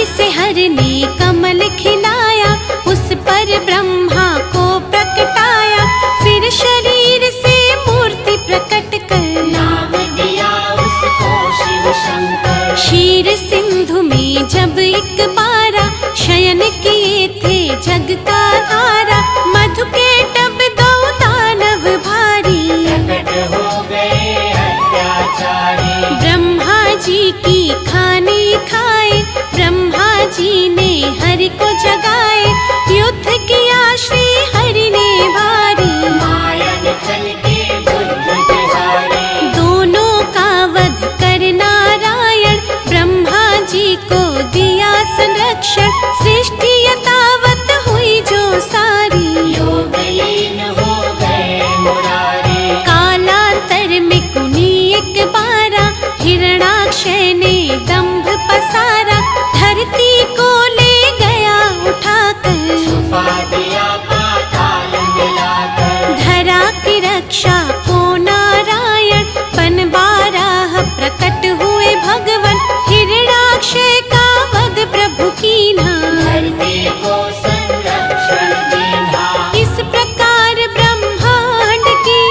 से हर ने कमल खिलाया, उस पर ब्रह्मा को प्रकटाया। फिर शरीर से मूर्ति प्रकट कर नाम दिया उसको शिव शंकर। क्षीर सिंधु में जब एक बारा, शयन किए थे जग का धारा। मधु के टब दो दानव भारी, प्रकट हो गए अत्याचारी। ब्रह्मा जी की खानी खाए, ब्रह्मा जी ने हरि को जगाए। युद्ध किया श्री हरि ने भारी, माया निकल के बुद्ध बिहारी। दोनों का वध कर नारायण, ब्रह्मा जी को दिया संरक्षण। सृष्टि यथावत हुई जो सारी, योगलीन हो गए मुरारी। कालांतर में कुनी एक बारा, हिरणाक्षय ने दंभ पसारा। धरती को ले गया उठाकर, छुपा दिया पाताल मिलाकर। धरा की रक्षा को नारायण, बन बारह प्रकट हुए भगवन। हिरणाक्षय का वध प्रभु कीन्हा, धरती को संरक्षण दीन्हा। इस प्रकार ब्रह्मांड की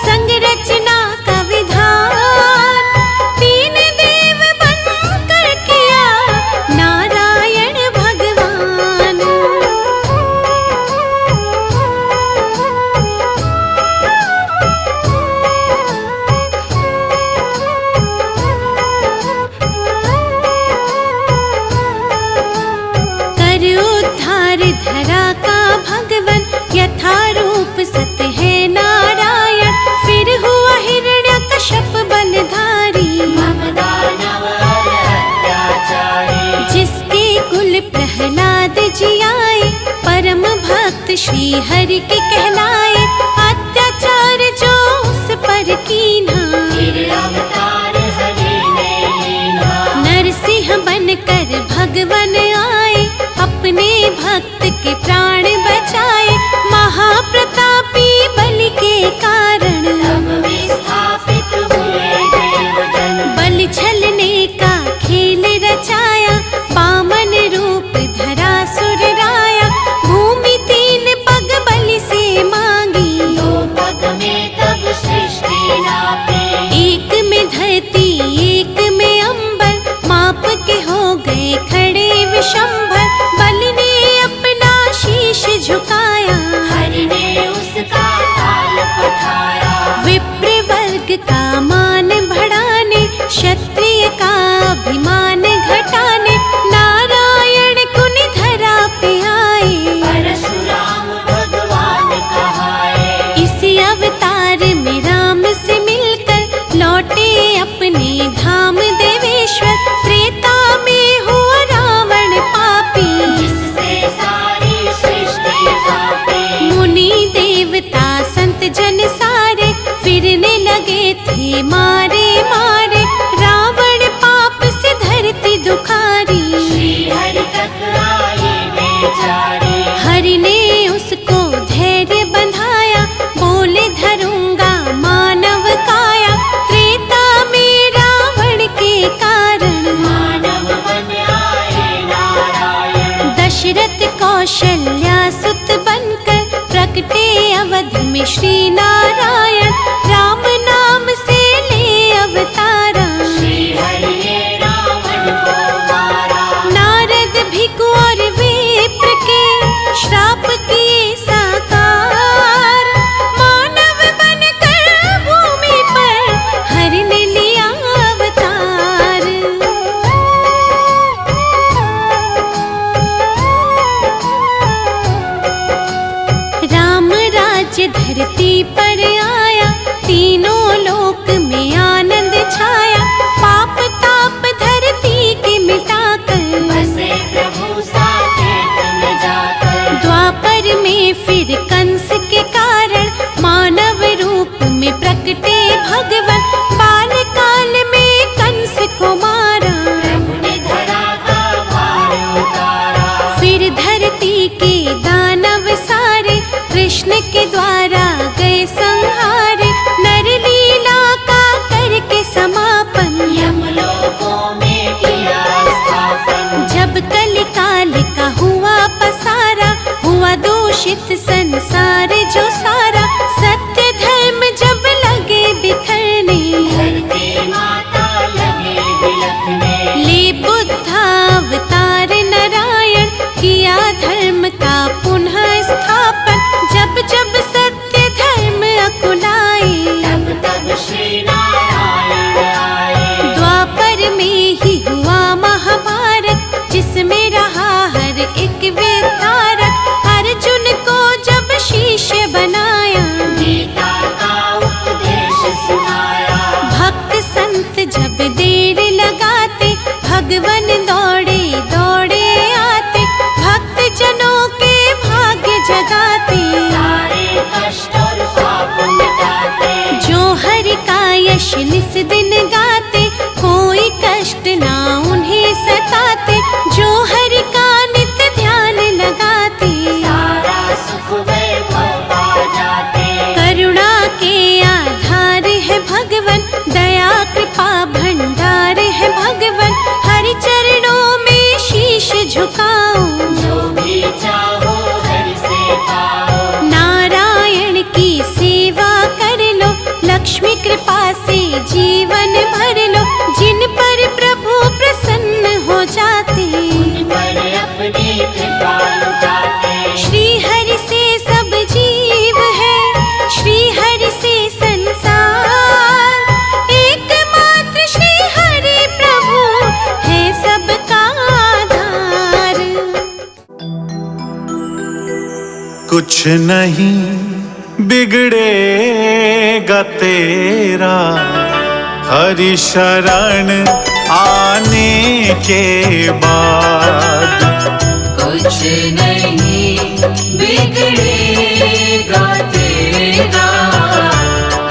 संरचना का विधान, तीन देव बनकर किया नारायण भगवान। कर उद्धार धरा का भगवन, यथा रूप सत्य है नारायण। फिर हुआ हिरण्यकश्यप बलधारी, ममदानव अत्याचारी। जिसके कुल प्रहलाद जी आए, परम भक्त श्री हरि के कहलाए। अत्याचार जो उस पर कीन्हा, फिर अवतार हरि ने लीन्हा। नरसिंह बनकर भगवन आए, अपने भक्त के प्राण बचाए। महाप्रतापी बलि के कारण, तब विस्थापित हुए देवजन। बल छलने का खेल रचाया। वामन रूप धरा सुर राया, भूमि तीन पग बलि से मांगी। दो पग में तब सृष्टि नापी। एक में धरती एक में अंबर, माप के हो गए खड़े विशंभर। बलि ने अपना शीश झुकाया, हरि ने उसका ताल पठाया। विप्र वर्ग का मान बढ़ाने, क्षत्रिय का अभिमान घटाने। नारायण कुनि धरा पे आए, परशुराम भगवान कहाए। इसी अवतार में राम से मिलकर लौटे अपने धाम देवेश्वर। त्रेता में हुआ रावण पापी, जिससे सारी सृष्टि कांपी। मुनि देवता संत जन सारे, फिरने लगे थे मारे मारे। रावण पाप से धरती दुखारी, श्री हरि तक आए बेचारे। हरि ने उसको धैर्य बंधाया, बोले धरूंगा मानव काया। त्रेता में रावण के कारण, मानव बन आए नारायण। दशरथ कौशल्या सुत बनकर, प्रकटे अवध में श्री नारायण। राम नाम से ले अवतारा, श्री हरि ने रावण को मारा। नारद भिखु और विप्र के श्राप किए साकार। मानव बनकर भूमि पर हरि ने लिया अवतार। राम राज्य धरती पर आया, तीनों लोक में आनंद छाया। पाप ताप धरती के मिटाकर, बसे प्रभु साकेत में जाकर। द्वापर में फिर कंस के कारण, मानव रूप में प्रकटे भगवन। बाल काल में कंस को मारा, प्रभु ने धरा का भार उतारा। फिर धरती के दानव सारे, कृष्ण के द्वारा गए झुकाओ, जो भी चाहो हरि से पाओ। नारायण की सेवा कर लो, लक्ष्मी कृपा से जीवन भर लो। जिन पर प्रभु प्रसन्न हो जाते, उन पर अपनी कृपा लुटाते। श्री हरि से सब जीव है, श्री हरि से संसार। एकमात्र श्री हरि प्रभु है सबका आधार। कुछ नहीं बिगड़ेगा तेरा हरि शरण आने के बाद। कुछ नहीं बिगड़ेगा तेरा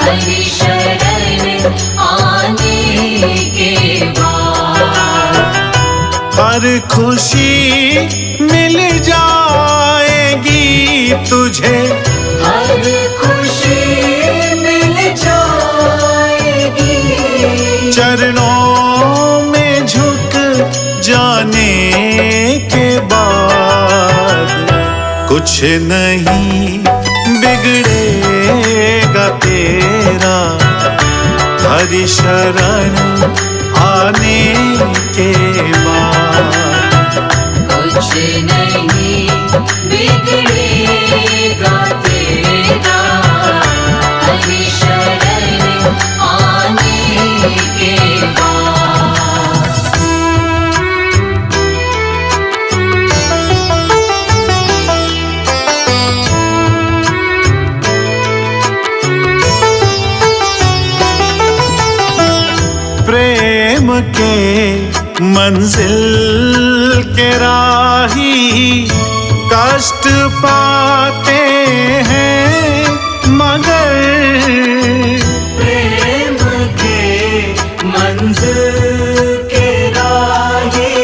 हरि शरण आने के बाद। हर खुशी मिल जाएगी तुझे, हर खुशी मिल जाएगी। चरणों में झुक जाने के बाद। कुछ नहीं बिगड़ेगा तेरा हरि शरण आने के बाद। कुछ नहीं बिगड़ेगा तेरा हरि शरण आने के बाद। प्रेम के मंजिल के राही कष्ट पाते हैं, मगर प्रेम के मंजिल के राही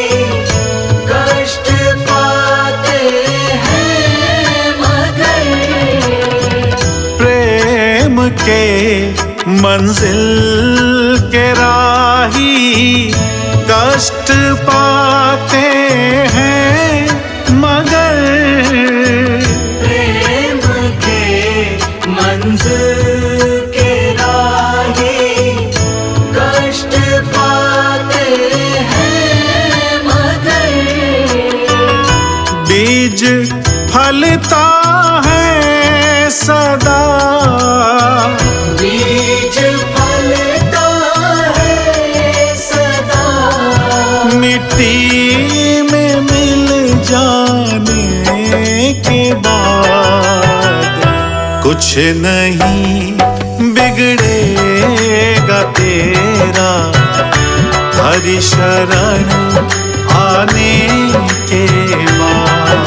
कष्ट पाते हैं, मगर प्रेम के मंजिल के राही कष्ट पाते हैं, मगर प्रेम के मंजिल के राही कष्ट पाते हैं, मगर बीज फलता है सदा, बीज फलता है सदा। मिट्टी में मिल जाने के बाद। कुछ नहीं बिगड़ेगा तेरा हरि शरण आने के बाद।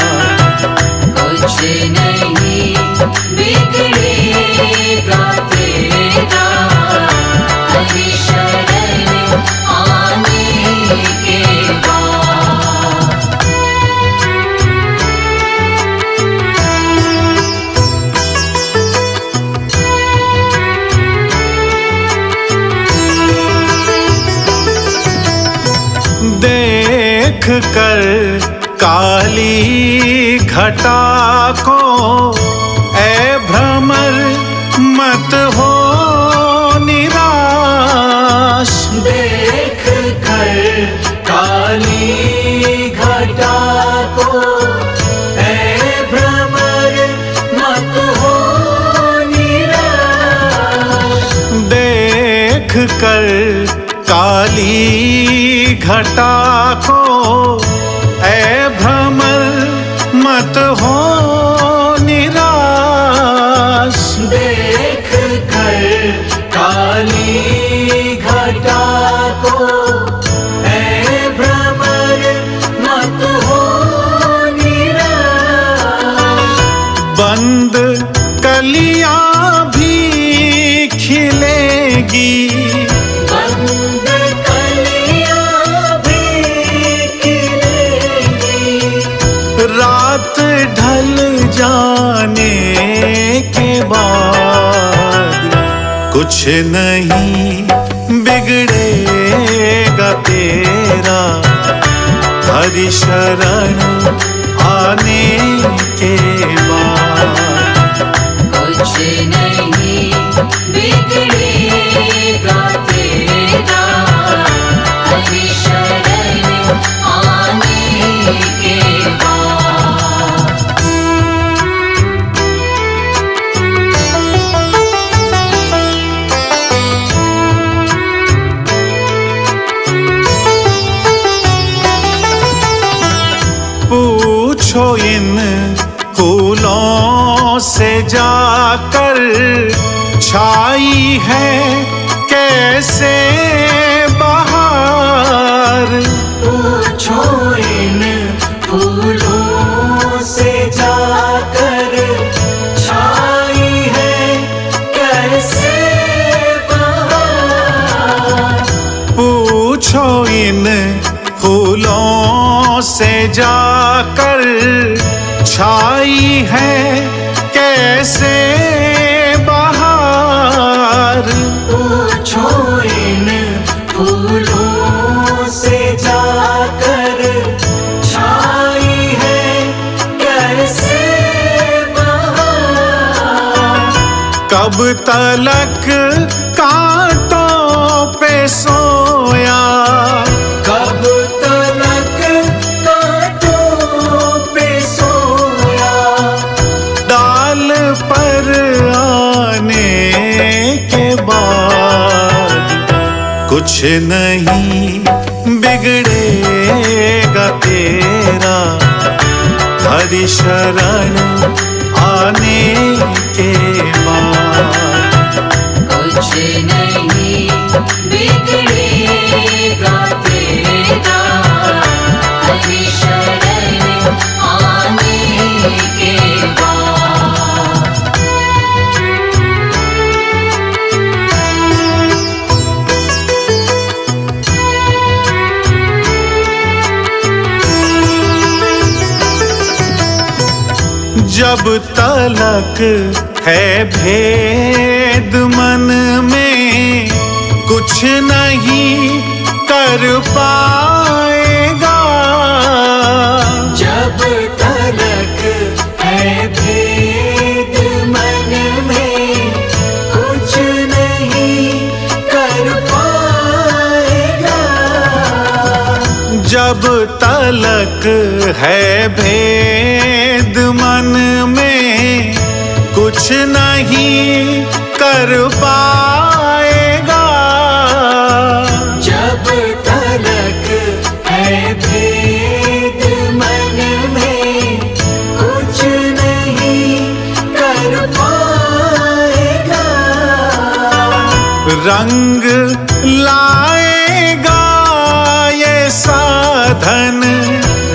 कुछ नहीं बिगड़ेगा तेरा हरि शरण आने के बाद। देख कर काली घटा को ऐ भ्रमर मत हो निराश। देख कर काली घटा को ऐ भ्रमर मत हो निराश। देख कर काली घटा को ऐ भ्रमर मत हो निराश। देख कर काली घटा को ऐ भ्रमर मत हो निराश। बंद कलियां भी खिलेगी, बंद कलियां भी खिलेगी। रात ढल जाने के बाद। कुछ नहीं बिगड़ेगा तेरा हरि शरण आने के बाद। कुछ नहीं बिगड़ेगा तेरा, हरि शरण आने के बाद। पूछो इन फूलों से जाकर, छाई है कैसे बहार। पूछो इन फूलों से जाकर, छाई है कैसे बहार। पूछो इन फूलों से जाकर, छाई है कैसे बहार। पूछो इन फूलों से जाकर, छाई है कैसे बहार। कब तलक कांटों पे सोया, कब तलक कांटों पे सोया। डाल पर आने के बाद कुछ नहीं बिगड़ेगा तेरा, हरि शरण आने के बाद। कुछ नहीं बिगड़ेगा तेरा, हरि शरण आने के बाद। जब तलक है भेद मन में, कुछ नहीं कर पाएगा। जब तलक है भेद मन में, कुछ नहीं कर पाएगा। जब तलक है भेद मन में, कुछ नहीं कर पाएगा। जब तलक है भेद मन में, कुछ नहीं कर पाएगा। रंग लाएगा ये साधन,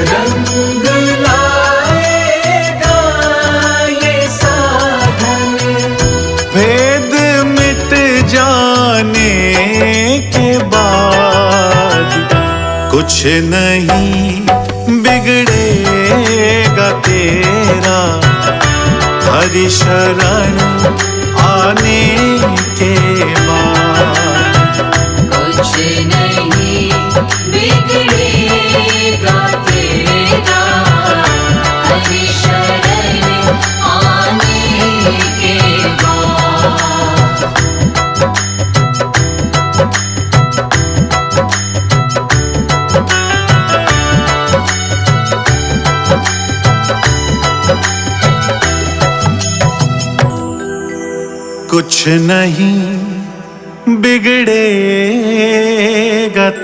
रंग लाएगा ये साधन। भेद मिट जाने के बाद कुछ नहीं बिगड़ेगा तेरा, हरि शरण आने के बाद। कुछ नहीं बिगड़ेगा तेरा, हरि शरण आने के बाद। कुछ नहीं बिगड़ेगा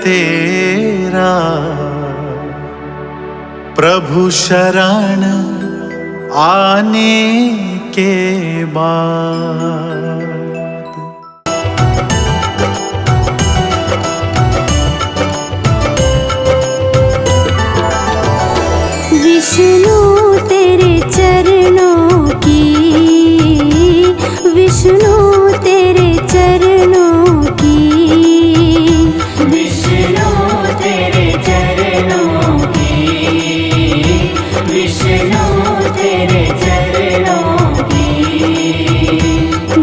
तेरा, प्रभु शरण आने के बाद। विष्णु तेरे चरणों की, विष्णु तेरे चरणों की, विष्णु तेरे चरणों की, विष्णु तेरे चरणों की।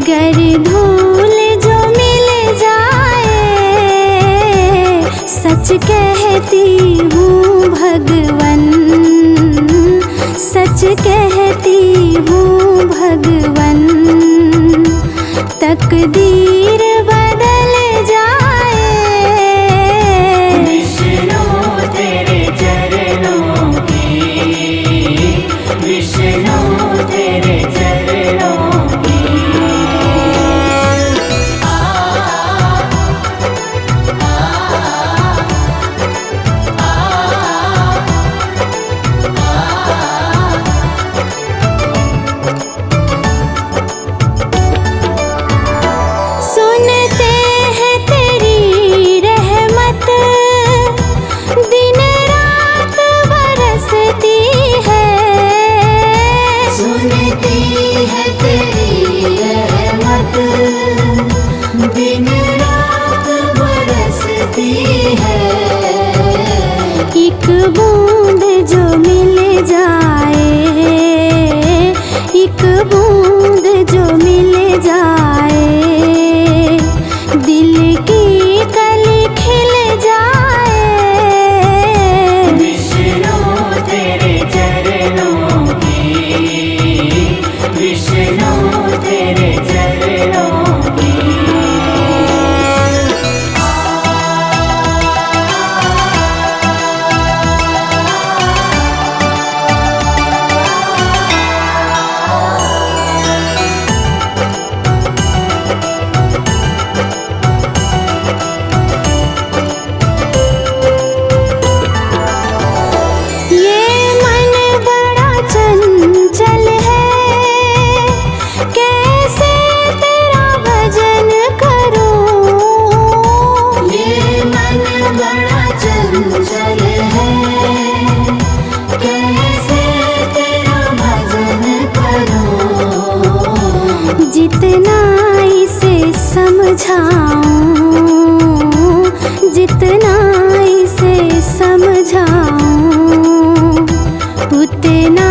गर धूल जो मिल जाए, सच कहती हूँ भगवान। भगवन तकदीर बदल जाए। विष्णु तेरे चरणों की, विष्णु तेरे चरणों की। सुनते हैं तेरी रहमत दिन रात बरसती है। सुनती है तेरी रहमत दिन रात बरसती है। एक बूंद जो मिल जाए, एक बूंद जो मिल जाए, दिल की कली खिल जाए। विष्णु तेरे चरणों की, विष्णु तेरे चरणों की। ये मन बड़ा चंचल है, कैसे तेरा भजन करूं। ये मन बड़ा चंचल है, कैसे तेरा भजन करूं। जितना इसे समझाऊं, जितना इसे समझाऊं, उतना